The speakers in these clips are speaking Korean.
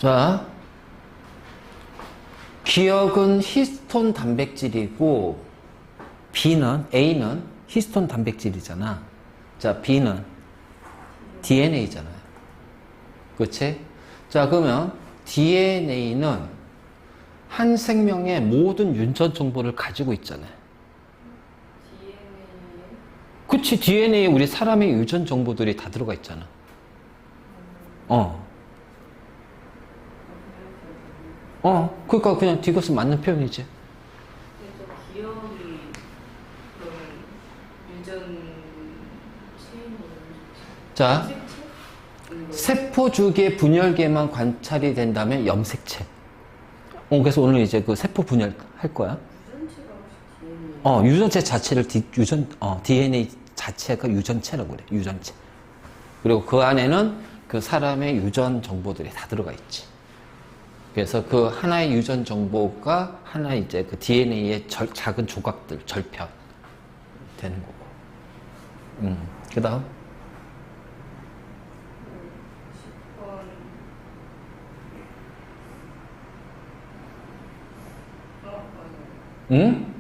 자, 기억은 히스톤 단백질이고 A는 히스톤 단백질이잖아. 자, B는 DNA잖아요. 그치? 자, 그러면 DNA는 한 생명의 모든 유전 정보를 가지고 있잖아요. 그치? DNA에 우리 사람의 유전 정보들이 다 들어가 있잖아. 그러니까 그냥 디귿은 맞는 표현이지. 그래서 기억이 그런 유전 체인으로 자, 세포 주기의 분열계만 관찰이 된다면 염색체. 그래서 오늘 이제 그 세포 분열 할 거야. 유전체라고 DNA. 유전체 자체를 DNA 자체가 유전체라고 그래. 유전체. 그리고 그 안에는 그 사람의 유전 정보들이 다 들어가 있지. 그래서 그 하나의 유전 정보가 하나의 이제 그 DNA의 작은 조각들, 절편 되는 거고. 그 다음. 10번. 응?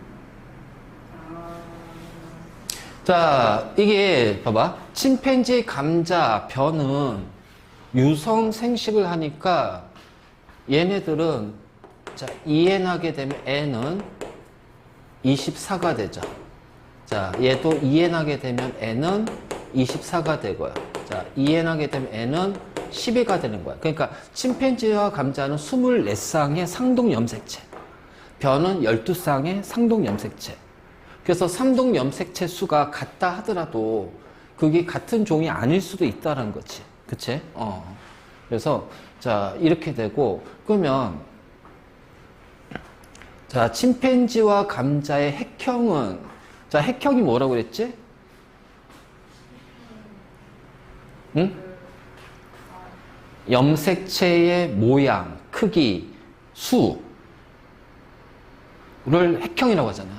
자, 이게 봐봐. 침팬지, 감자, 벼는 유성 생식을 하니까 얘네들은 자, 이해하게 되면 N은 24가 되죠. 자, 얘도 이해하게 되면 N은 24가 되고요. 자, 이해하게 되면 N은 12가 되는 거야. 그러니까 침팬지와 감자는 24쌍의 상동 염색체, 벼는 12쌍의 상동 염색체. 그래서 상동 염색체 수가 같다 하더라도 그게 같은 종이 아닐 수도 있다는 거지. 그치? 그래서 자, 이렇게 되고, 그러면 자, 침팬지와 감자의 핵형은, 자, 핵형이 뭐라고 그랬지? 응? 염색체의 모양, 크기, 수를 핵형이라고 하잖아.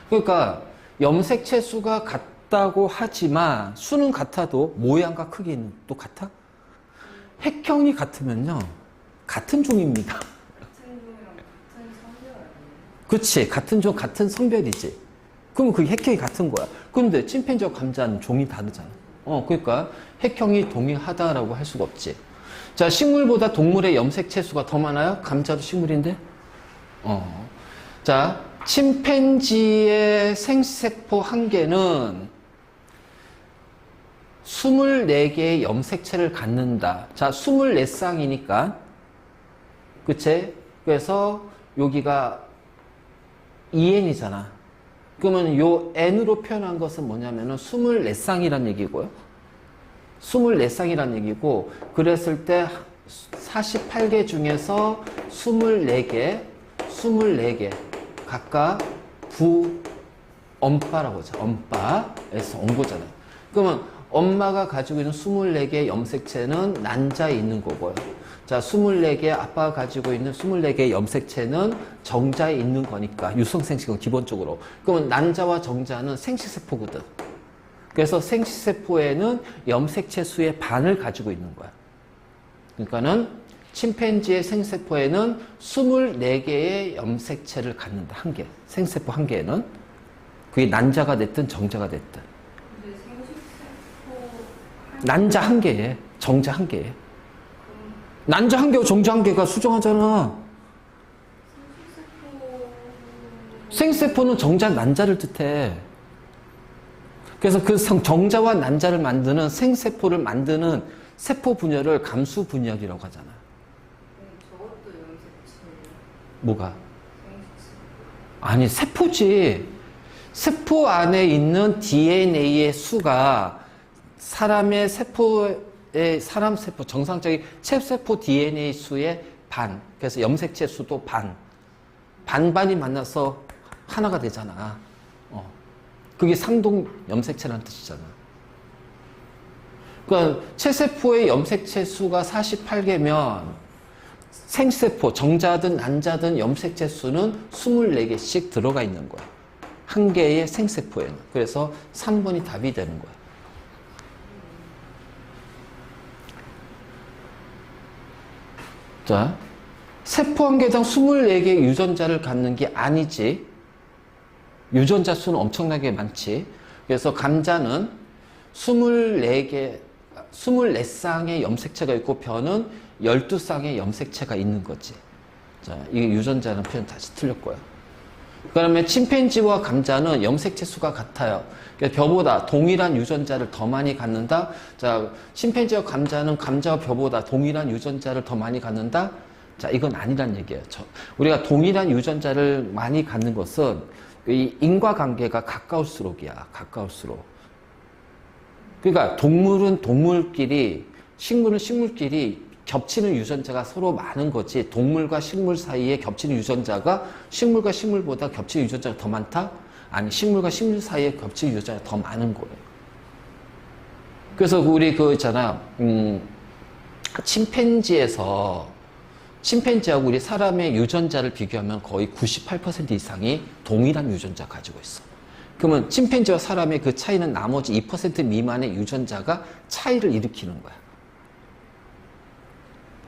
그러니까 염색체 수가 같다고 하지만 수는 같아도 모양과 크기는 또 같아? 핵형이 같으면요, 같은 종입니다. 같은 종이랑 같은 성별 아니에요? 그치, 같은 종, 같은 성별이지. 그러면 그게 핵형이 같은 거야. 근데 침팬지와 감자는 종이 다르잖아. 그러니까 핵형이 동일하다라고 할 수가 없지. 자, 식물보다 동물의 염색체 수가 더 많아요? 감자도 식물인데? 자, 침팬지의 생세포 한 개는 24개의 염색체를 갖는다. 자, 24쌍이니까. 그치? 그래서 여기가 2n이잖아. 그러면 요 n으로 표현한 것은 뭐냐면은 24쌍이란 얘기고요. 24쌍이란 얘기고, 그랬을 때 48개 중에서 24개 각각 엄빠라고 하죠. 엄빠에서 온 거잖아요. 그러면 엄마가 가지고 있는 24개의 염색체는 난자에 있는 거고요. 자, 24개, 아빠가 가지고 있는 24개의 염색체는 정자에 있는 거니까, 유성생식은 기본적으로. 그러면 난자와 정자는 생식세포거든. 그래서 생식세포에는 염색체 수의 반을 가지고 있는 거야. 그러니까는 침팬지의 생세포에는 24개의 염색체를 갖는다. 한 개. 생세포 한 개에는. 그게 난자가 됐든 정자가 됐든. 근데 생식세포 난자 한 개에 정자 한 개에. 난자 한 개와 정자 한 개가 수정하잖아. 생세포는 정자, 난자를 뜻해. 그래서 그 정자와 난자를 만드는 생세포를 만드는 세포 분열을 감수 분열이라고 하잖아. 저것도 염색체. 뭐가? 생식세포. 아니, 세포지. 세포 안에 있는 DNA의 수가 사람의 세포의, 사람 세포, 정상적인 체세포 DNA 수의 반. 그래서 염색체 수도 반. 반반이 만나서 하나가 되잖아. 그게 상동 염색체라는 뜻이잖아. 그러니까 체세포의 염색체 수가 48개면 생세포, 정자든 난자든 염색체 수는 24개씩 들어가 있는 거야. 한 개의 생세포에는. 그래서 3번이 답이 되는 거야. 자, 세포 한 개당 24개의 유전자를 갖는 게 아니지. 유전자 수는 엄청나게 많지. 그래서 감자는 24쌍의 염색체가 있고 벼는 12쌍의 염색체가 있는 거지. 자, 이게 유전자는 표현 다시 틀렸고요. 그 다음에 침팬지와 감자는 염색체 수가 같아요. 그러니까 벼보다 동일한 유전자를 더 많이 갖는다. 자, 침팬지와 감자는 감자와 벼보다 동일한 유전자를 더 많이 갖는다. 자, 이건 아니란 얘기예요. 우리가 동일한 유전자를 많이 갖는 것은 이 인과관계가 가까울수록이야. 가까울수록. 그러니까 동물은 동물끼리, 식물은 식물끼리 겹치는 유전자가 서로 많은 거지. 동물과 식물 사이에 겹치는 유전자가 식물과 식물보다 겹치는 유전자가 더 많다? 아니, 식물과 식물 사이에 겹치는 유전자가 더 많은 거예요. 그래서 우리 그 있잖아, 침팬지하고 우리 사람의 유전자를 비교하면 거의 98% 이상이 동일한 유전자 가지고 있어. 그러면 침팬지와 사람의 그 차이는 나머지 2% 미만의 유전자가 차이를 일으키는 거야.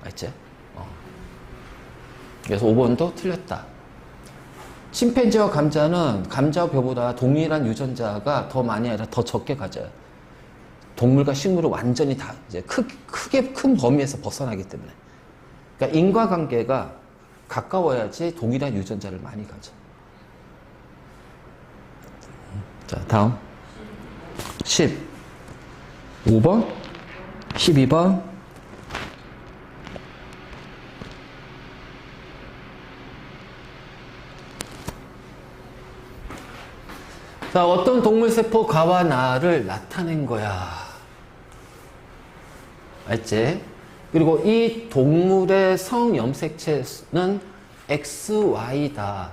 알지? 그래서 5번도 틀렸다. 침팬지와 감자는 감자와 벼보다 동일한 유전자가 더 많이 아니라 더 적게 가져요. 동물과 식물은 완전히 다 이제 크게 큰 범위에서 벗어나기 때문에. 그러니까 인과관계가 가까워야지 동일한 유전자를 많이 가져. 자, 다음. 15번, 12번. 자, 어떤 동물세포 가와 나를 나타낸 거야. 알지? 그리고 이 동물의 성염색체는 XY다.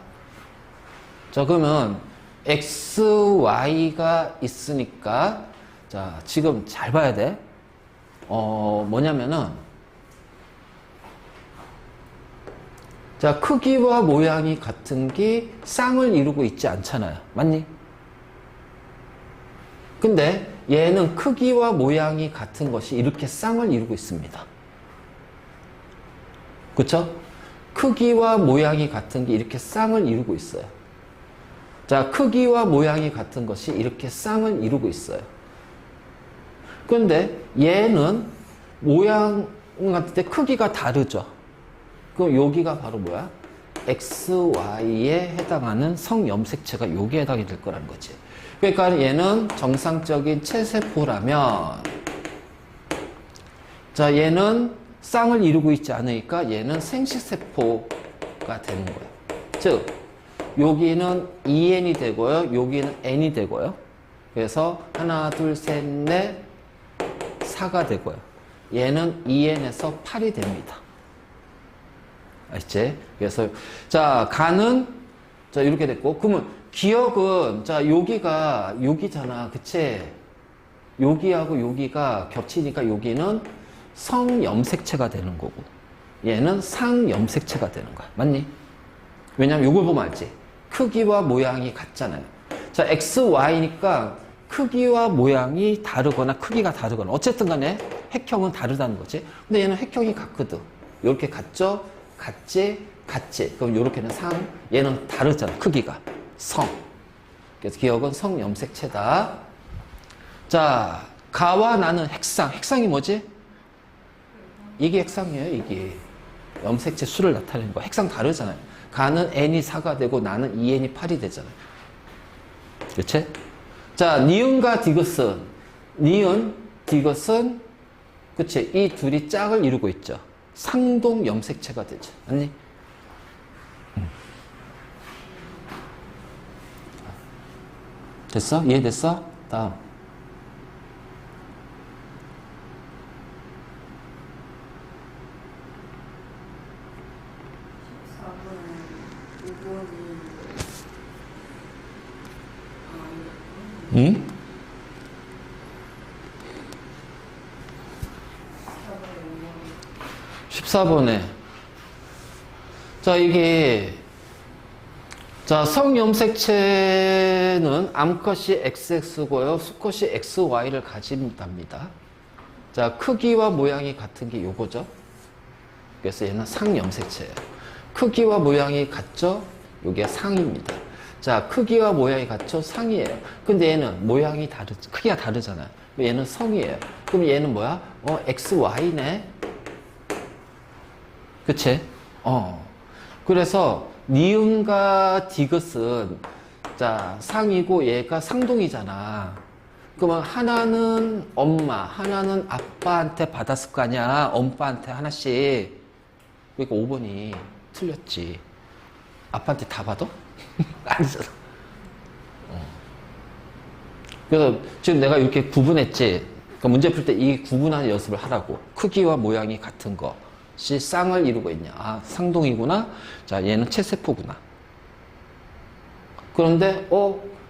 자, 그러면 XY가 있으니까, 자, 지금 잘 봐야 돼. 뭐냐면은, 자, 크기와 모양이 같은 게 쌍을 이루고 있지 않잖아요. 맞니? 근데 얘는 크기와 모양이 같은 것이 이렇게 쌍을 이루고 있습니다. 그쵸? 크기와 모양이 같은 게 이렇게 쌍을 이루고 있어요. 자, 크기와 모양이 같은 것이 이렇게 쌍을 이루고 있어요. 근데 얘는 모양 같을 때 크기가 다르죠. 그럼 여기가 바로 뭐야? XY에 해당하는 성염색체가 여기에 해당이 될 거라는 거지. 그러니까 얘는 정상적인 체세포라면, 자, 얘는 쌍을 이루고 있지 않으니까 얘는 생식세포가 되는 거예요. 즉, 여기는 EN이 되고요, 여기는 N이 되고요. 그래서 하나, 둘, 셋, 넷, 4가 되고요. 얘는 EN에서 8이 됩니다. 알지? 그래서, 자, 간은, 자, 이렇게 됐고, 그러면 기억은, 자, 여기잖아. 그치? 여기하고 여기가 겹치니까 여기는 성염색체가 되는 거고, 얘는 상염색체가 되는 거야. 맞니? 왜냐면 이걸 보면 알지? 크기와 모양이 같잖아요. 자, XY니까 크기와 모양이 다르거나 크기가 다르거나, 어쨌든 간에 핵형은 다르다는 거지. 근데 얘는 핵형이 같거든. 이렇게 같죠? 같지? 같지? 그럼 이렇게는 상, 얘는 다르잖아. 크기가. 성. 그래서 기억은 성염색체다. 자, 가와 나는 핵상. 핵상이 뭐지? 이게 핵상이에요, 이게. 염색체 수를 나타내는 거. 핵상 다르잖아요. 가는 N이 4가 되고 나는 2N이 8이 되잖아요. 그치? 자, 니은과 디귿은, 니은, 디귿은, 그치? 이 둘이 짝을 이루고 있죠. 상동 염색체가 되죠. 아니? 됐어? 이해됐어? 다음. 14번은 5번이 응? 14번에. 자, 이게, 자, 성염색체는 암컷이 XX고요, 수컷이 XY를 가진답니다. 자, 크기와 모양이 같은 게 요거죠. 그래서 얘는 상염색체예요. 크기와 모양이 같죠? 이게 상입니다. 자, 크기와 모양이 같죠? 상이에요. 근데 얘는 모양이 크기가 다르잖아요. 얘는 성이에요. 그럼 얘는 뭐야? XY네. 그치? 그래서 니은과 디귿은 자, 상이고 얘가 상동이잖아. 그러면 하나는 엄마, 하나는 아빠한테 받았을 거 아니야. 엄빠한테 하나씩. 그러니까 5번이 틀렸지. 아빠한테 다 받아? 아니잖아. 그래서 지금 내가 이렇게 구분했지. 그러니까 문제 풀 때 이 구분하는 연습을 하라고. 크기와 모양이 같은 것이 쌍을 이루고 있냐. 아, 상동이구나. 자, 얘는 채세포구나. 그런데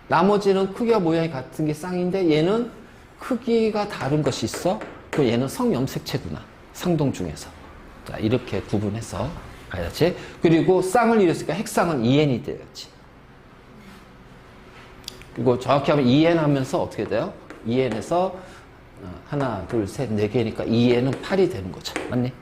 나머지는 크기와 모양이 같은 게 쌍인데 얘는 크기가 다른 것이 있어. 그럼 얘는 성염색체구나. 상동 중에서. 자, 이렇게 구분해서 가야지. 그리고 쌍을 이뤘으니까 핵쌍은 2n이 되었지. 그리고 정확히 하면 2n 하면서 어떻게 돼요? 2n에서 하나, 둘, 셋, 네 개니까 2n은 8이 되는 거죠. 맞니?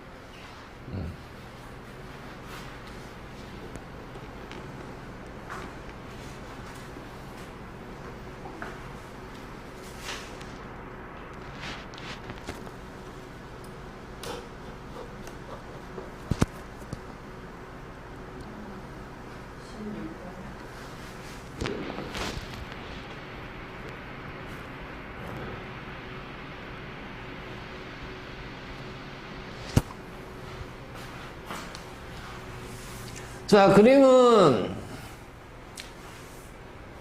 자, 그림은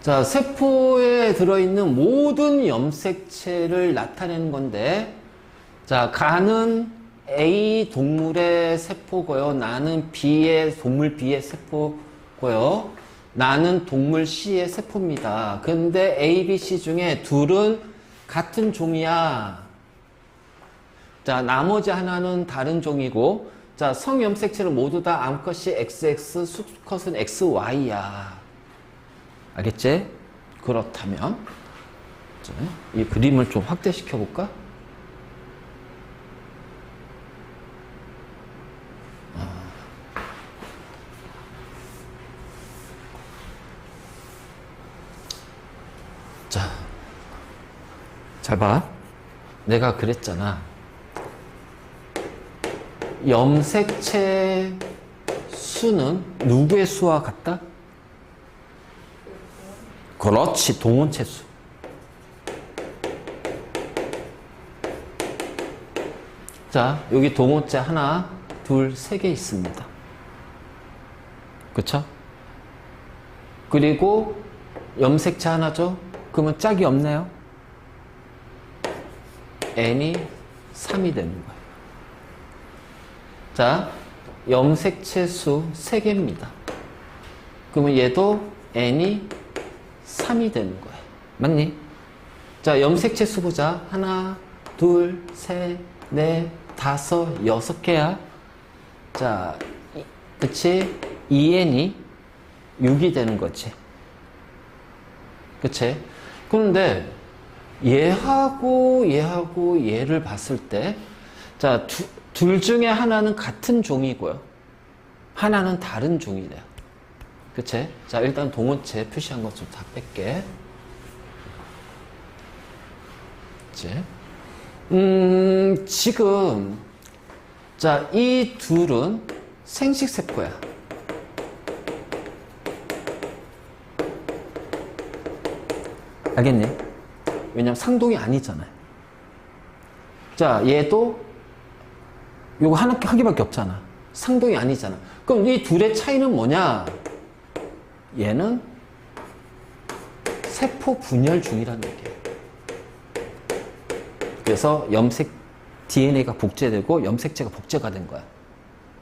자, 세포에 들어있는 모든 염색체를 나타내는 건데 자, 가는 A 동물의 세포고요. 나는 동물 B의 세포고요. 나는 동물 C의 세포입니다. 근데 A, B, C 중에 둘은 같은 종이야. 자, 나머지 하나는 다른 종이고 자, 성염색체는 모두 다 암컷이 XX, 수컷은 XY야. 알겠지? 그렇다면 자, 이 그림을 좀 확대시켜 볼까? 자, 잘 봐. 내가 그랬잖아. 염색체 수는 누구의 수와 같다? 그렇지, 동원체 수. 자, 여기 동원체 하나, 둘, 세 개 있습니다. 그쵸? 그리고 염색체 하나죠? 그러면 짝이 없네요. n이 3이 되는 거예요. 자, 염색체 수 3개입니다. 그러면 얘도 n이 3이 되는 거예요. 맞니? 자, 염색체 수 보자. 하나, 둘, 셋, 넷, 다섯, 6개야. 자, 그치? 2n이 6이 되는 거지. 그치? 그런데 얘하고 얘를 봤을 때 자, 둘 중에 하나는 같은 종이고요. 하나는 다른 종이래요. 그치? 자, 일단 동원체 표시한 것 좀 다 뺄게. 그치? 지금, 자, 이 둘은 생식세포야. 알겠니? 왜냐면 상동이 아니잖아요. 자, 얘도 요거 한 개밖에 없잖아. 상동이 아니잖아. 그럼 이 둘의 차이는 뭐냐? 얘는 세포 분열 중이라는 얘기예요. 그래서 염색 DNA가 복제되고 염색체가 복제가 된 거야.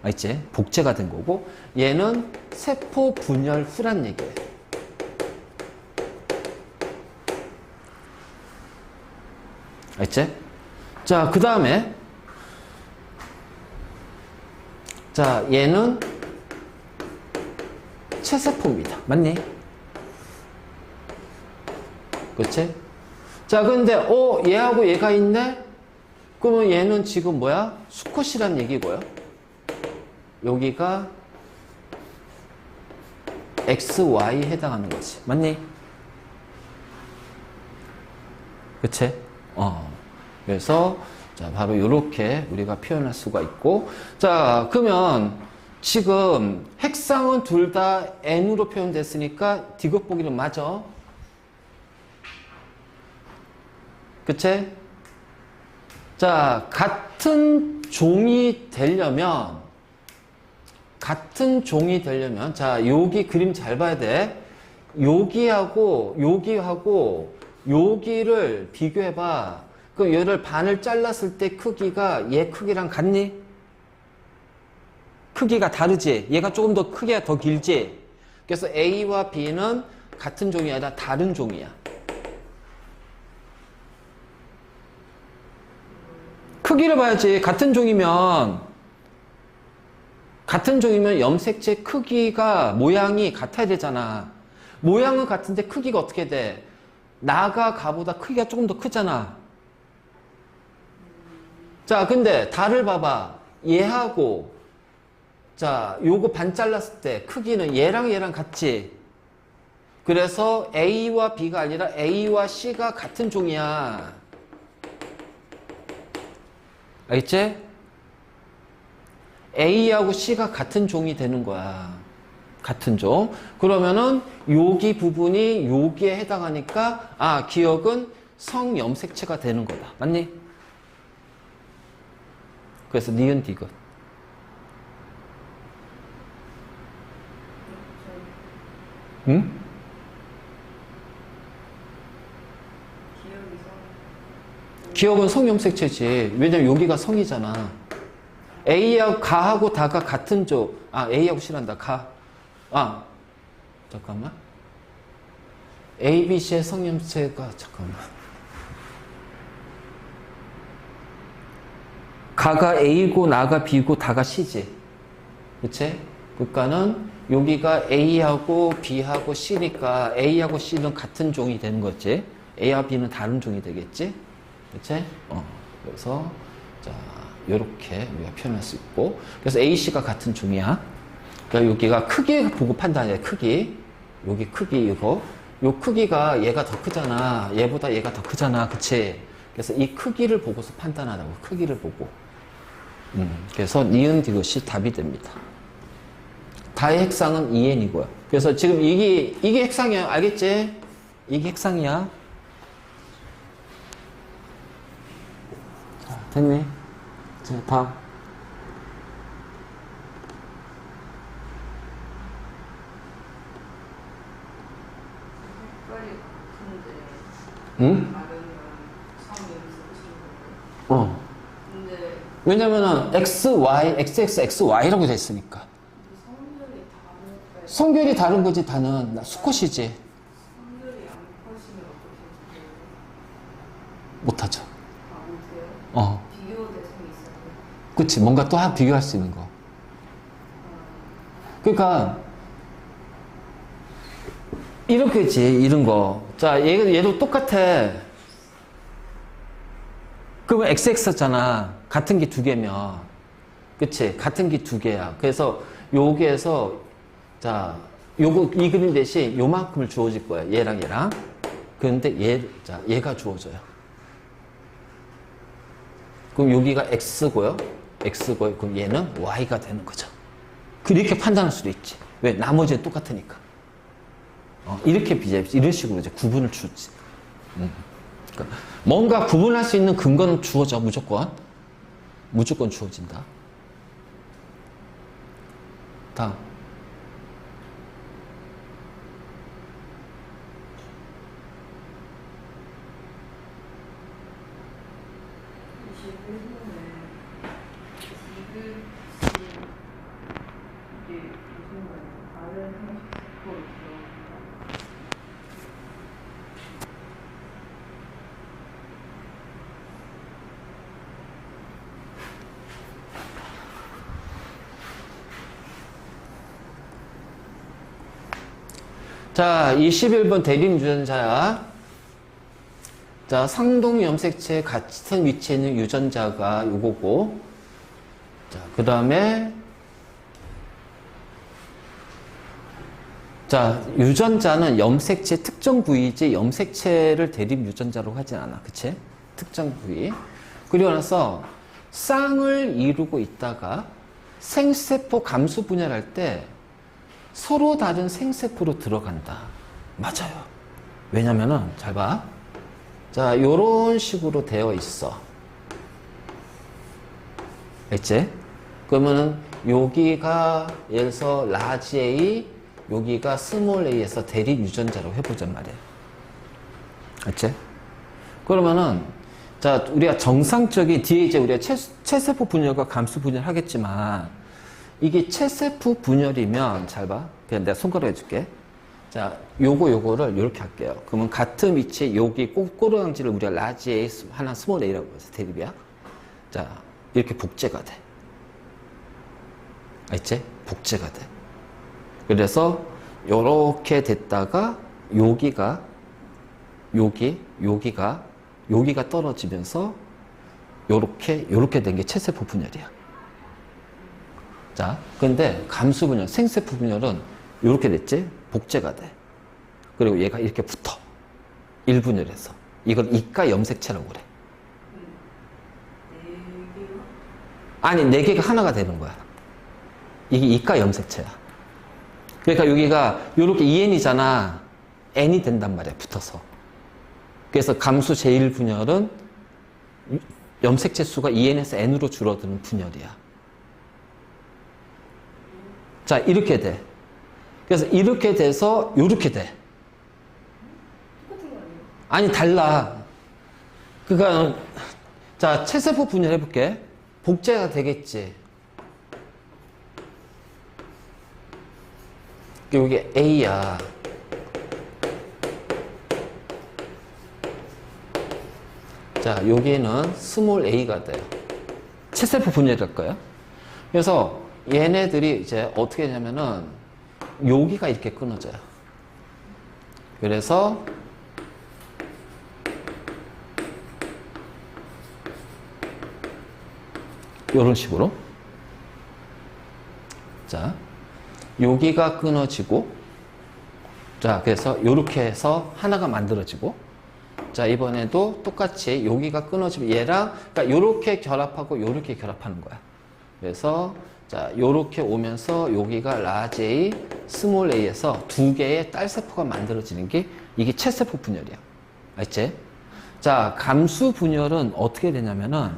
알지? 복제가 된 거고 얘는 세포 분열 후란 얘기예요. 알지? 자, 그 다음에 자, 얘는 체세포입니다. 맞니? 그렇지? 자, 근데 얘하고 얘가 있네? 그러면 얘는 지금 뭐야? 수컷이란 얘기고요. 여기가 XY에 해당하는 거지. 맞니? 그치? 그래서, 자, 바로 이렇게 우리가 표현할 수가 있고. 자, 그러면 지금 핵상은 둘 다 N으로 표현됐으니까 디귿 보기는 맞아. 그치? 자, 같은 종이 되려면, 자, 여기 그림 잘 봐야 돼. 여기하고, 여기를 비교해봐. 그럼 얘를 반을 잘랐을 때 크기가 얘 크기랑 같니? 크기가 다르지? 얘가 조금 더 크기가 더 길지? 그래서 A와 B는 같은 종이 아니라 다른 종이야. 크기를 봐야지. 같은 종이면 염색체 크기가 모양이 같아야 되잖아. 모양은 같은데 크기가 어떻게 돼? 나가 가보다 크기가 조금 더 크잖아. 자, 근데 달을 봐봐. 얘하고 자, 요거 반 잘랐을 때 크기는 얘랑 같지. 그래서 A와 B가 아니라 A와 C가 같은 종이야. 알겠지? A하고 C가 같은 종이 되는 거야. 같은 종. 그러면은 여기 부분이 여기에 해당하니까 기억은 성염색체가 되는 거다. 맞니? 그래서 니은 디귿. 응? 기억은 성염색체지. 왜냐면 여기가 성이잖아. A하고 가하고 다가 같은 조. A하고 C란다. 잠깐만. A, B, C의 성염체가 잠깐만. 가가 A고 나가 B고 다가 C지. 그치? 그러니까는 여기가 A하고 B하고 C니까 A하고 C는 같은 종이 되는 거지. A와 B는 다른 종이 되겠지. 그치? 그래서 자, 요렇게 우리가 표현할 수 있고. 그래서 A, C가 같은 종이야. 그러니까 여기가 크기 보고 판단해. 크기. 여기 크기 이거. 요 크기가 얘가 더 크잖아. 얘보다 얘가 더 크잖아. 그치? 그래서 이 크기를 보고서 판단하라고. 크기를 보고. 그래서 니은 디귿이 답이 됩니다. 다의 핵상은 2n이고요. 그래서 지금 이게 핵상이야. 알겠지? 이게 핵상이야. 자, 됐네. 자, 다음. 색깔이 같은데 응? 다르면 성염색체인 근데 왜냐면은 XX, XY라고 돼 있으니까. 성별이 다르니까 성별이 다른 거지, 다는. 수컷이지. 성별이 암컷이면 어떻게 해요? 못하죠. 못해요? 비교 대상이 있어요? 그치. 뭔가 또 비교할 수 있는 거. 그러니까, 이렇게지, 이런 거. 자, 얘도 똑같아. 그러면 XX잖아. 같은 게 두 개면. 그치? 같은 게 두 개야. 그래서 여기에서, 자, 이 그림 대신 요만큼을 주어질 거야. 얘랑. 그런데 얘가 주어져요. 그럼 여기가 X고요. 그럼 얘는 Y가 되는 거죠. 그렇게 판단할 수도 있지. 왜? 나머지는 똑같으니까. 이렇게 이런 식으로 이제 구분을 주지. 그러니까 뭔가 구분할 수 있는 근거는 주어져, 무조건. 무조건 주어진다. 다음. 자, 21번 대립 유전자야. 자, 상동 염색체의 같은 위치에 있는 유전자가 요거고. 자, 그 다음에, 자, 유전자는 염색체 특정 부위이지 염색체를 대립 유전자로 하진 않아. 그치? 특정 부위. 그리고 나서 쌍을 이루고 있다가 생세포 감수 분열할 때 서로 다른 생세포로 들어간다. 맞아요. 왜냐면은, 잘 봐. 자, 요런 식으로 되어 있어. 알지? 그러면은, 여기가, 예를 들어서, 라지 A, 여기가 스몰 a에서 대립 유전자로 해보잔 말이야. 알지? 그러면은, 자, 우리가 정상적인, 뒤에 이제 우리가 체세포 분열과 감수 분열 하겠지만, 이게 체세포 분열이면, 잘 봐. 그냥 내가 손가락 해줄게. 자, 요거를 이렇게 할게요. 그러면 같은 위치에 여기 꼬르강지를 우리가 라지 A, 하나 스몰 a라고 해서 대립이야. 자, 이렇게 복제가 돼. 알지? 복제가 돼. 그래서 요렇게 됐다가 여기가 떨어지면서 요렇게 된 게 체세포 분열이야. 자, 근데 감수 분열, 생세포 분열은 요렇게 됐지? 복제가 돼. 그리고 얘가 이렇게 붙어. 1분열해서. 이걸 이가 염색체라고 그래. 아니, 4개가 하나가 되는 거야. 이게 이가 염색체야. 그러니까 여기가 요렇게 2n이잖아. n이 된단 말이야, 붙어서. 그래서 감수 제1분열은 염색체 수가 2n에서 n으로 줄어드는 분열이야. 자, 이렇게 돼. 그래서 이렇게 돼서 요렇게 돼. 똑같은 거 아니에요? 아니, 달라. 그러니까 자, 체세포 분열 해볼게. 복제가 되겠지. 여기 A야. 자, 여기는 스몰 a가 돼요. 체세포 분열일 거예요. 그래서 얘네들이 이제 어떻게 되냐면은 여기가 이렇게 끊어져요. 그래서 이런 식으로. 자, 여기가 끊어지고, 자, 그래서 이렇게 해서 하나가 만들어지고, 자, 이번에도 똑같이 여기가 끊어지면 얘랑, 그러니까 요렇게 결합하고 요렇게 결합하는 거야. 그래서, 자, 요렇게 오면서 여기가 라지 A, 스몰 a에서 2개의 딸세포가 만들어지는 게 이게 체세포 분열이야. 알지? 자, 감수 분열은 어떻게 되냐면은,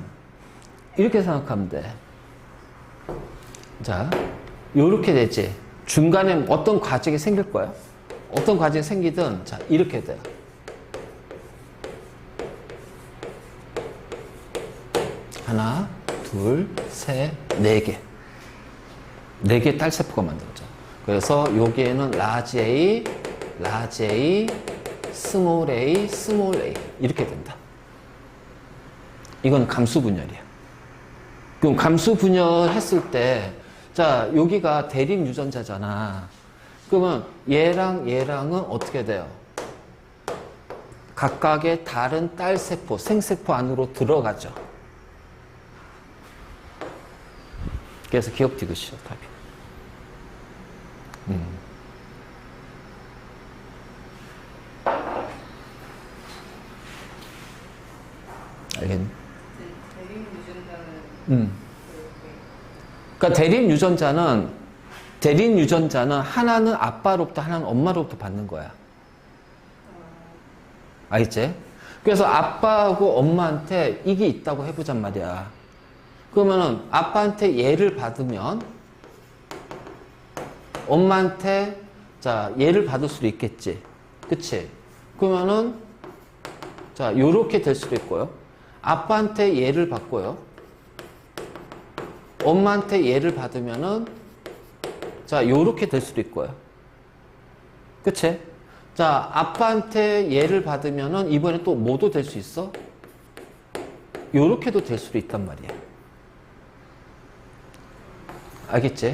이렇게 생각하면 돼. 자, 요렇게 되지. 중간에 어떤 과정이 생길 거야. 어떤 과정이 생기든, 자, 이렇게 돼요. 하나, 둘, 셋, 4개. 4개의 딸세포가 만들어져. 그래서 여기에는 라지 A, 스몰 a, 스몰 a. 이렇게 된다. 이건 감수 분열이야. 그럼 감수 분열 했을 때, 자, 여기가 대립 유전자잖아. 그러면 얘랑은 어떻게 돼요? 각각의 다른 딸세포, 생세포 안으로 들어가죠. 그래서 기억 디귿이죠, 답이. 알겠니? 대립 유전자는 그러니까 대립 유전자는 하나는 아빠로부터 하나는 엄마로부터 받는 거야. 알겠지? 그래서 아빠하고 엄마한테 이게 있다고 해보잔 말이야. 그러면은 아빠한테 얘를 받으면 엄마한테 자 얘를 받을 수도 있겠지. 그치? 그러면은 자 요렇게 될 수도 있고요. 아빠한테 얘를 받고요. 엄마한테 얘를 받으면은 자 요렇게 될 수도 있고요. 그치? 자 아빠한테 얘를 받으면은 이번에 또 뭐도 될 수 있어? 요렇게도 될 수도 있단 말이야. 알겠지?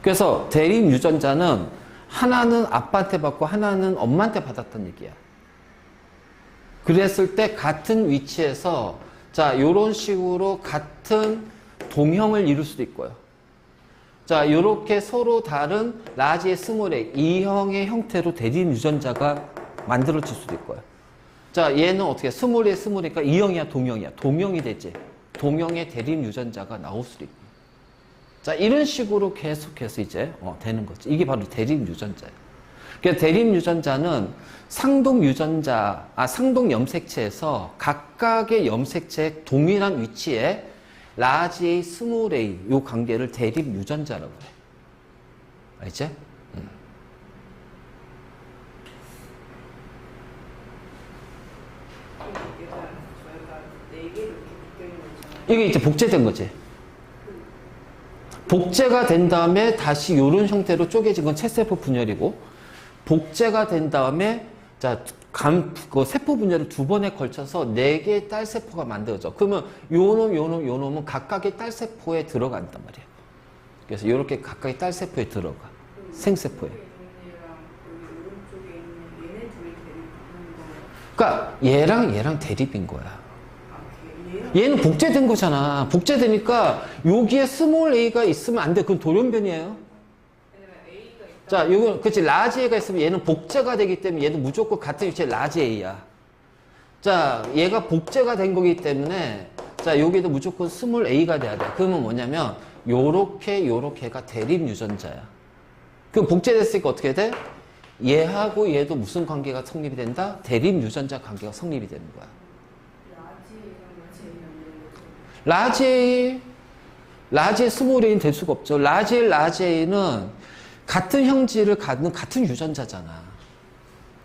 그래서 대립 유전자는 하나는 아빠한테 받고 하나는 엄마한테 받았던 얘기야. 그랬을 때 같은 위치에서 자 요런 식으로 같은 동형을 이룰 수도 있고요. 자, 요렇게 서로 다른 라지의 스몰 A, E형의 형태로 대립 유전자가 만들어질 수도 있고요. 자, 얘는 어떻게 스몰 A, 스몰 A가 E형이야, 동형이야? 동형이 되지. 동형의 대립 유전자가 나올 수도 있고. 자, 이런 식으로 계속해서 이제 되는 거지. 이게 바로 대립 유전자예요. 그러니까 대립 유전자는 상동 유전자, 상동 염색체에서 각각의 염색체의 동일한 위치에 라지 A, 스몰 A 요 관계를 대립 유전자라고 그래. 알지? 얘가 저희가 4개 이렇게 묶여 있는 거잖아요. 이게 이제 복제된 거지. 복제가 된 다음에 다시 요런 형태로 쪼개진 건 채세포 분열이고, 복제가 된 다음에 자, 그 세포 분열을 2번에 걸쳐서 4개의 딸세포가 만들어져. 그러면 요놈은 각각의 딸세포에 들어간단 말이에요. 그래서 요렇게 각각의 딸세포에 들어가. 생세포에. 얘랑 여기 오른쪽에 있는 얘네 둘이 대립하는 거. 그러니까 얘랑 대립인 거야. 얘랑 얘는 복제된 거잖아. 복제되니까 여기에 스몰 a가 있으면 안 돼. 그건 돌연변이에요. 왜냐면 A가 있다. 자, 요건 그렇지. 라지 a가 있으면 얘는 복제가 되기 때문에 얘는 무조건 같은 위치에 라지 a야. 자, 얘가 복제가 된 거기 때문에 자, 여기도 무조건 스몰 a가 돼야 돼. 그러면 뭐냐면 요렇게가 대립 유전자야. 그럼 복제됐으니까 어떻게 돼? 얘하고 얘도 무슨 관계가 성립이 된다? 대립 유전자 관계가 성립이 되는 거야. 라지 스몰 a는 될 수가 없죠. 라지 a는 같은 형질을 갖는 같은 유전자잖아.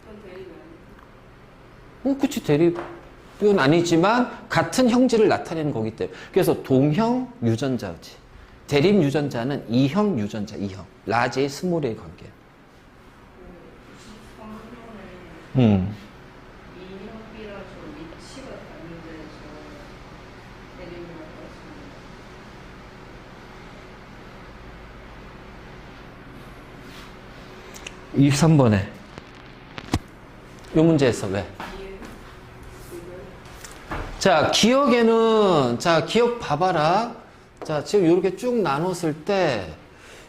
그건 대립이 아니고. 그치, 대립은 아니지만 같은 형질을 나타내는 거기 때문에. 그래서 동형 유전자지. 대립 유전자는 이형 유전자, 이형. 라지 A, 스몰 A 관계. 23번에 이형이라서 위치가 다른 데서 대립을 하고 23번에. 이 문제에서 왜? 자, 기억 봐봐라. 자, 지금 이렇게 쭉 나눴을 때,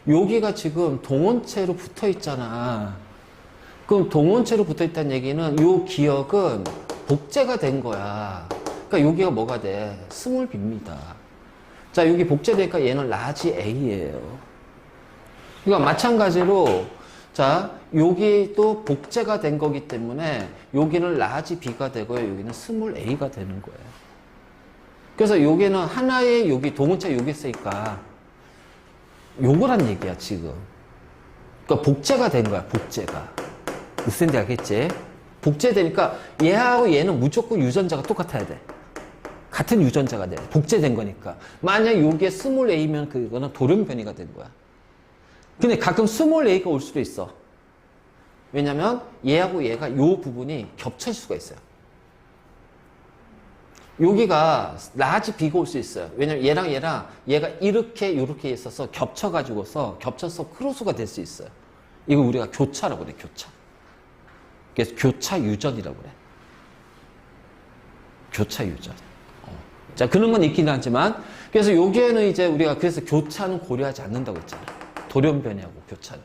여기가 지금 동원체로 붙어 있잖아. 그럼 동원체로 붙어 있다는 얘기는 이 기억은 복제가 된 거야. 그러니까 여기가 뭐가 돼? 스몰 b입니다. 자, 여기 복제되니까 얘는 라지 A예요. 그러니까 마찬가지로, 자, 여기도 복제가 된 거기 때문에 여기는 라지 B가 되고요. 여기는 스몰 A가 되는 거예요. 그래서 여기는 하나의 여기 동원체 여기 있으니까 요거란 얘기야, 지금. 그러니까 복제가 된 거야, 복제가. 무슨 데 알겠지? 복제되니까 얘하고 얘는 무조건 유전자가 똑같아야 돼. 같은 유전자가 돼. 복제된 거니까. 만약 여기에 스몰 A면 그거는 돌연변이가 된 거야. 근데 가끔 스몰 A가 올 수도 있어. 왜냐면 얘하고 얘가 요 부분이 겹칠 수가 있어요. 여기가 라지 B가 올 수 있어요. 왜냐면 얘랑 얘가 이렇게 있어서 겹쳐서 크로스가 될 수 있어요. 이거 우리가 교차라고 그래, 교차. 그래서 교차 유전이라고 그래. 교차 유전. 자, 그런 건 있긴 하지만, 그래서 여기에는 이제 우리가 그래서 교차는 고려하지 않는다고 했잖아. 돌연변이하고 교차는.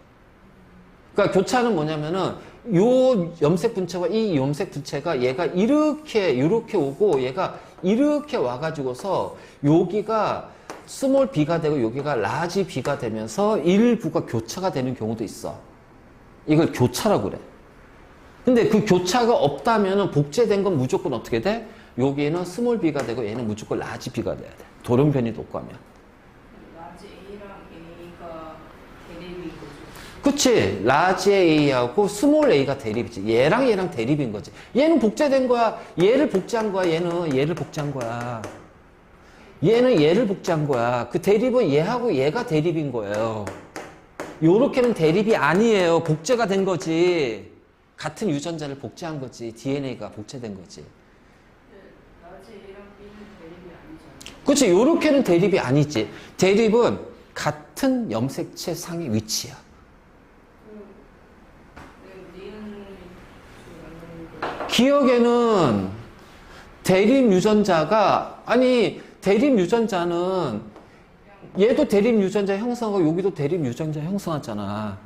그러니까 교차는 뭐냐면은 요 염색 분체와 이 염색 분체가 얘가 이렇게 오고 얘가 이렇게 와가지고서 여기가 스몰 b가 되고 여기가 라지 b가 되면서 일부가 교차가 되는 경우도 있어. 이걸 교차라고 그래. 근데 그 교차가 없다면은 복제된 건 무조건 어떻게 돼? 여기에는 스몰 b가 되고 얘는 무조건 라지 b가 돼야 돼. 돌연변이도 없고 하면. 라지 A랑 A가 대립인 거죠. 그치. 라지 A하고 스몰 A가 대립이지. 얘랑 대립인 거지. 얘는 복제된 거야. 얘를 복제한 거야. 얘는 얘를 복제한 거야. 얘는 얘를 복제한 거야. 그 대립은 얘하고 얘가 대립인 거예요. 요렇게는 대립이 아니에요. 복제가 된 거지. 같은 유전자를 복제한 거지. DNA가 복제된 거지. 라지 A랑 B는 대립이 아니잖아요. 그치. 요렇게는 대립이 아니지. 대립은 같은 염색체 상의 위치야. 기억에는 대립 유전자는 얘도 대립 유전자 형성하고 여기도 대립 유전자 형성하잖아.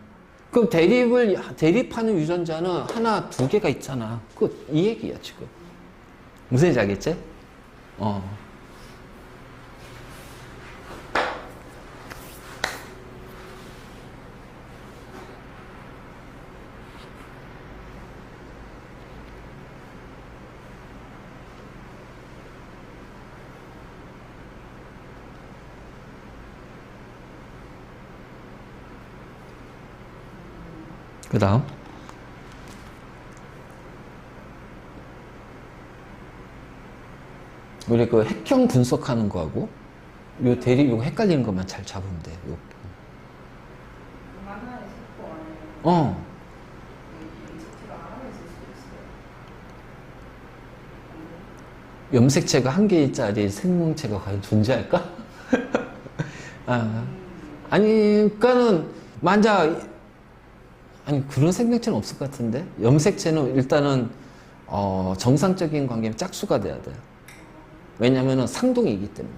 그럼 대립하는 유전자는 하나, 두 개가 있잖아. 끝. 이 얘기야, 지금. 무슨 얘기인지 알겠지? 그 다음. 우리 그 핵형 분석하는 거하고 요 대립 요거 헷갈리는 것만 잘 잡으면 돼. 요. 하나의 세포 안에 어. 염색체가 하나 있을 수 있어요. 염색체가 한 개짜리 생명체가 과연 존재할까? 아, 아니, 그러니까는 만약 아니 그런 생명체는 없을 것 같은데 염색체는 일단은 정상적인 관계면 짝수가 돼야 돼요. 왜냐면은 상동이기 때문에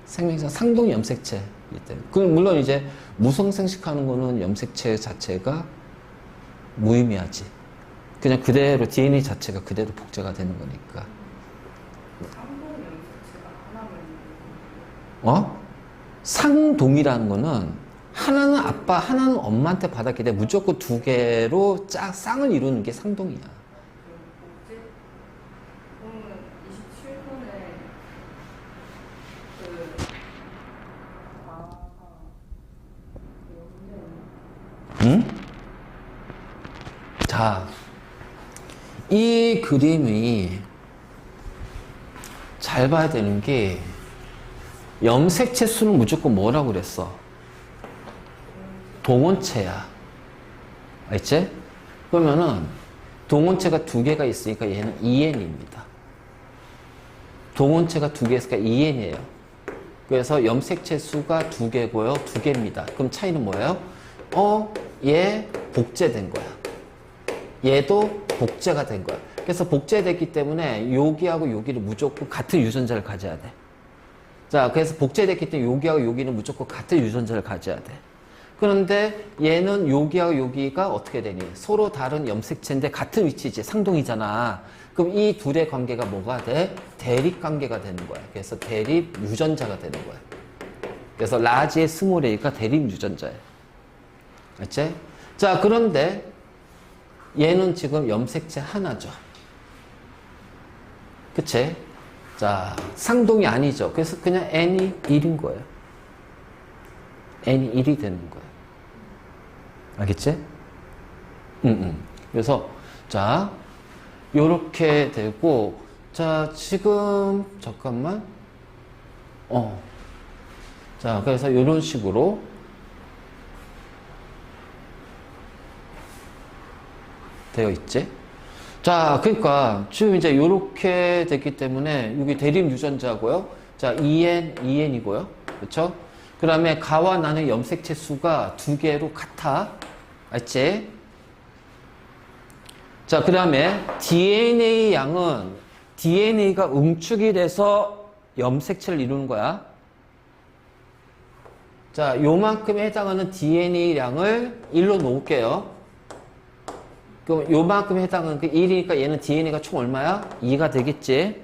생명체가 상동 염색체이기 때문에. 그 물론 이제 무성생식하는 거는 염색체 자체가 무의미하지. 그냥 그대로 DNA 자체가 그대로 복제가 되는 거니까. 상동 염색체가 하나만 있는 거예요. 상동이라는 거는 하나는 아빠, 하나는 엄마한테 받았기 때문에 무조건 두 개로 쌍을 이루는 게 상동이야. 그럼 복제? 그러면 27번에 그 응? 자, 이 그림이 잘 봐야 되는 게 염색체 수는 무조건 뭐라고 그랬어? 동원체야. 알지? 그러면은 동원체가 두 개가 있으니까 얘는 2n입니다. 동원체가 두 개 있으니까 2n이에요. 그래서 염색체 수가 두 개고요. 두 개입니다. 그럼 차이는 뭐예요? 얘 복제된 거야. 얘도 복제가 된 거야. 그래서 복제됐기 때문에 여기하고 여기를 무조건 같은 유전자를 가져야 돼. 자, 그래서 복제됐기 때문에 여기하고 여기는 무조건 같은 유전자를 가져야 돼. 그런데 얘는 여기하고 여기가 어떻게 되니? 서로 다른 염색체인데 같은 위치지. 상동이잖아. 그럼 이 둘의 관계가 뭐가 돼? 대립 관계가 되는 거야. 그래서 대립 유전자가 되는 거야. 그래서 라지의 스몰 a가 대립 유전자야. 알지? 자, 그런데 얘는 지금 염색체 하나죠. 그치? 자, 상동이 아니죠. 그래서 그냥 n이 1인 거예요. n이 1이 되는 거예요. 알겠지? 그래서, 자, 요렇게 되고, 자, 지금, 잠깐만. 자, 그래서 요런 식으로. 되어 있지? 자, 그러니까 지금 이제 요렇게 됐기 때문에 여기 대립 유전자고요. 자, 2n이고요. 그렇죠? 그 다음에 가와 나는 염색체 수가 두 개로 같아. 알지? 자, 그 다음에 DNA 양은 DNA가 응축이 돼서 염색체를 이루는 거야. 자, 요만큼에 해당하는 DNA 양을 1로 놓을게요. 그럼 요만큼에 해당하는 그 1이니까 얘는 DNA가 총 얼마야? 2가 되겠지?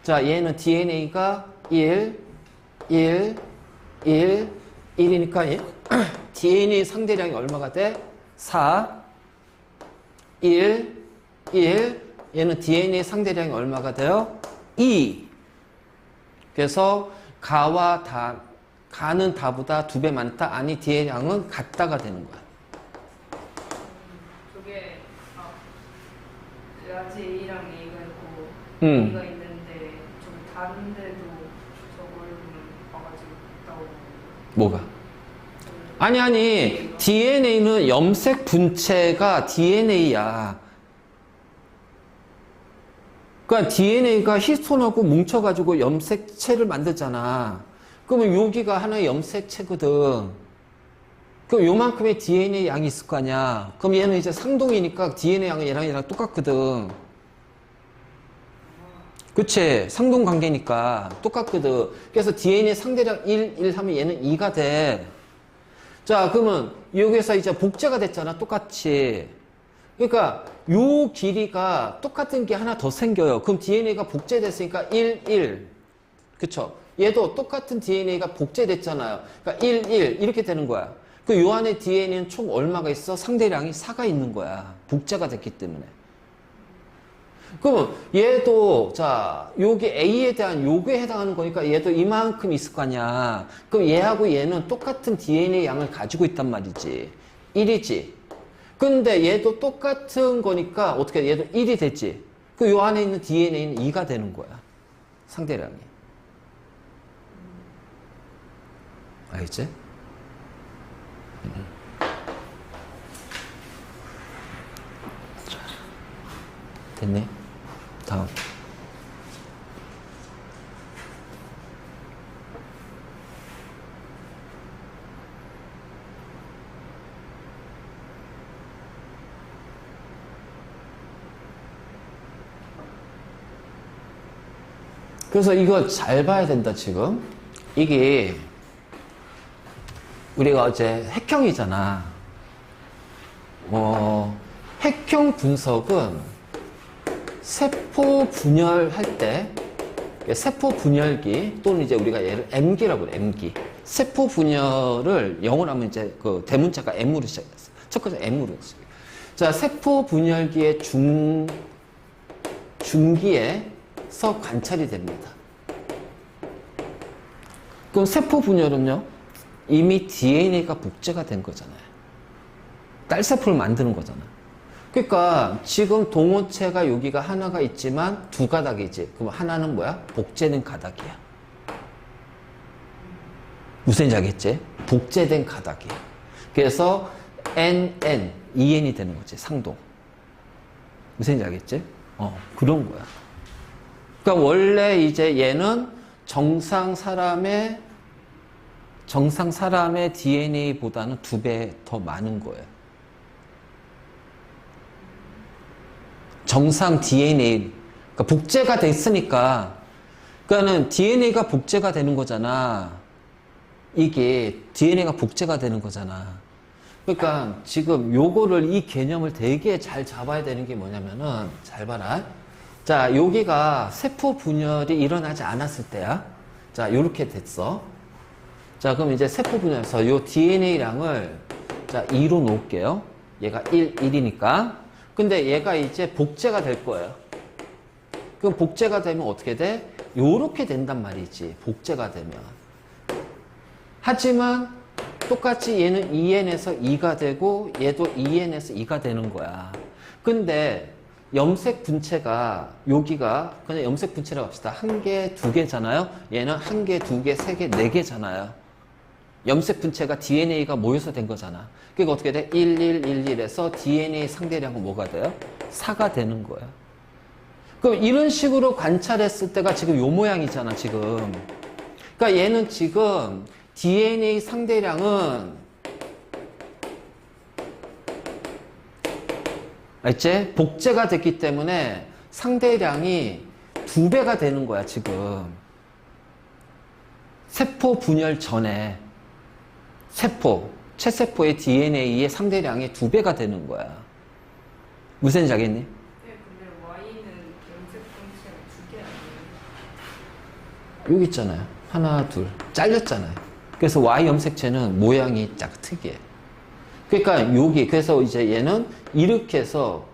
자, 얘는 DNA가 1, 1이니까 DNA 상대량이 얼마가 돼? 4, 1, 얘는 DNA 상대량이 얼마가 돼요? 2. 그래서 가는 다보다 2배 많다? 아니, DNA 양은 같다가 되는 거야. 저게 라지 A랑 A가 있고 A가 있는데 저기 다른데도 저걸 봐가지고 있다고. 뭐가? 아니, DNA는 염색 분체가 DNA야. 그러니까 DNA가 히스톤하고 뭉쳐가지고 염색체를 만들잖아. 그러면 여기가 하나의 염색체거든. 그럼 요만큼의 DNA 양이 있을 거 아니야. 그럼 얘는 이제 상동이니까 DNA 양은 얘랑 똑같거든. 그치? 상동관계니까 똑같거든. 그래서 DNA 상대량 1, 1 하면 얘는 2가 돼. 자, 그러면 여기서 이제 복제가 됐잖아. 똑같이. 그러니까 요 길이가 똑같은 게 하나 더 생겨요. 그럼 DNA가 복제됐으니까 1, 1. 그쵸? 얘도 똑같은 DNA가 복제됐잖아요. 그러니까 1, 1 이렇게 되는 거야. 그 요 안에 DNA는 총 얼마가 있어? 상대량이 4가 있는 거야. 복제가 됐기 때문에. 그러면 얘도 자 여기 A에 대한 요구에 해당하는 거니까 얘도 이만큼 있을 거 아니야. 그럼 얘하고 얘는 똑같은 DNA 양을 가지고 있단 말이지. 1이지. 근데 얘도 똑같은 거니까 어떻게 얘도 1이 됐지. 그 요 안에 있는 DNA는 2가 되는 거야. 상대량이. 알겠지? 자, 됐네. 다음. 그래서 이거 잘 봐야 된다, 지금. 이게, 우리가 어제 핵형이잖아. 핵형 분석은 세포 분열할 때, 세포 분열기, 또는 이제 우리가 얘를 M기라고 그래, M기. 세포 분열을 영어로 하면 이제 그 대문자가 M으로 시작했어. 첫 번째 M으로 시작해. 자, 세포 분열기의 중기에서 관찰이 됩니다. 그럼 세포 분열은요, 이미 DNA가 복제가 된 거잖아요. 딸세포를 만드는 거잖아. 그러니까 지금 동호체가 여기가 하나가 있지만 두 가닥이지. 그럼 하나는 뭐야? 복제된 가닥이야. 무슨 얘기인지 알겠지? 복제된 가닥이야. 그래서 NN, EN이 되는 거지. 상동. 무슨 얘기인지 알겠지? 그런 거야. 그러니까 원래 이제 얘는 정상 사람의 DNA보다는 2배 더 많은 거예요. 정상 DNA, 그러니까 복제가 됐으니까, 그러니까는 DNA가 복제가 되는 거잖아. 이게 DNA가 복제가 되는 거잖아. 그러니까 지금 요거를, 이 개념을 되게 잘 잡아야 되는 게 뭐냐면은, 잘 봐라. 자, 여기가 세포 분열이 일어나지 않았을 때야. 자, 요렇게 됐어. 자, 그럼 이제 세포 분열에서 요 DNA량을 자, 2로 놓을게요. 얘가 1이니까. 근데 얘가 이제 복제가 될 거예요. 그럼 복제가 되면 어떻게 돼? 요렇게 된단 말이지. 복제가 되면. 하지만 똑같이 얘는 2n에서 2가 되고 얘도 2n에서 2가 되는 거야. 근데 염색 분체가 여기가 그냥 염색 분체라고 합시다. 1개, 2개잖아요. 얘는 1개, 2개, 3개, 4개잖아요. 염색 분체가 DNA가 모여서 된 거잖아. 그러니까 어떻게 돼? 1111에서 DNA 상대량은 뭐가 돼요? 4가 되는 거야. 그럼 이런 식으로 관찰했을 때가 지금 요 모양이잖아, 지금. 그러니까 얘는 지금 DNA 상대량은 알지? 복제가 됐기 때문에 상대량이 2배가 되는 거야, 지금. 세포 분열 전에. 채세포의 DNA의 상대량이 2배가 되는 거야. 무슨 얘기인지 알겠니? 네, 근데 Y는 염색 분체가 2개 아니에요? 여기 있잖아요. 하나, 둘. 잘렸잖아요. 그래서 Y 염색체는 모양이 딱 특이해. 그러니까 여기, 그래서 이제 얘는 이렇게 해서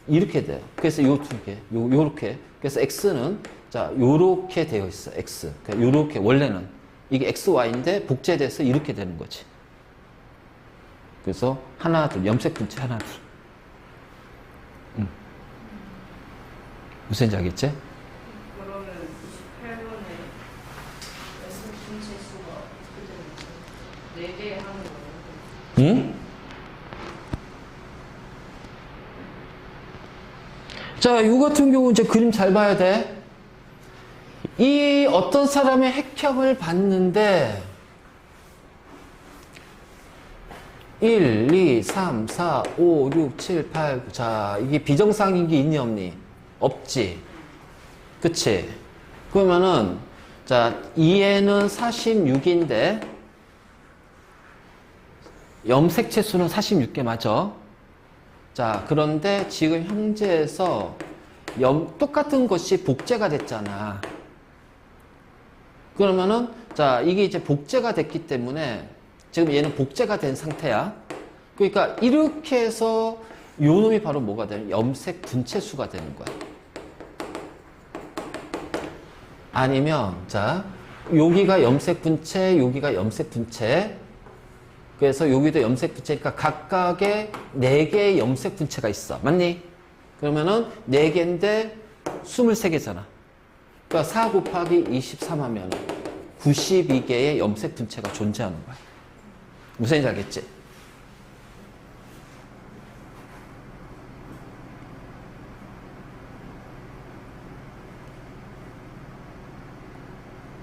이렇게 돼요. 그래서 요 2개, 요렇게. 그래서 X는 자, 요렇게 되어 있어. X. 그러니까 요렇게, 원래는. 이게 XY인데 복제돼서 이렇게 되는 거지. 그래서 하나, 둘, 염색 분체 하나, 둘. 무슨 얘기인지 알겠지? 그러면 28번에 염색 분체 수가 어떻게 되는 거예요? 4개 하는 거예요? 응? 자, 이 같은 경우 이제 그림 잘 봐야 돼. 이 어떤 사람의 핵형을 봤는데 1, 2, 3, 4, 5, 6, 7, 8 자, 이게 비정상인 게 있니 없니? 없지. 그치? 그러면은, 자, 2N은 46인데, 염색체 수는 46개 맞아? 자, 그런데 지금 현재에서 똑같은 것이 복제가 됐잖아. 그러면은, 자, 이게 이제 복제가 됐기 때문에, 지금 얘는 복제가 된 상태야. 그러니까 이렇게 해서 요 놈이 바로 뭐가 되는? 염색 분체수가 되는 거야. 아니면, 자, 여기가 염색 분체, 여기가 염색 분체. 그래서 여기도 염색 분체니까 각각의 4개의 염색 분체가 있어. 맞니? 그러면은 4개인데 23개잖아. 그러니까 4 곱하기 23 하면 92개의 염색 분체가 존재하는 거야. 무슨 얘기인지 알겠지?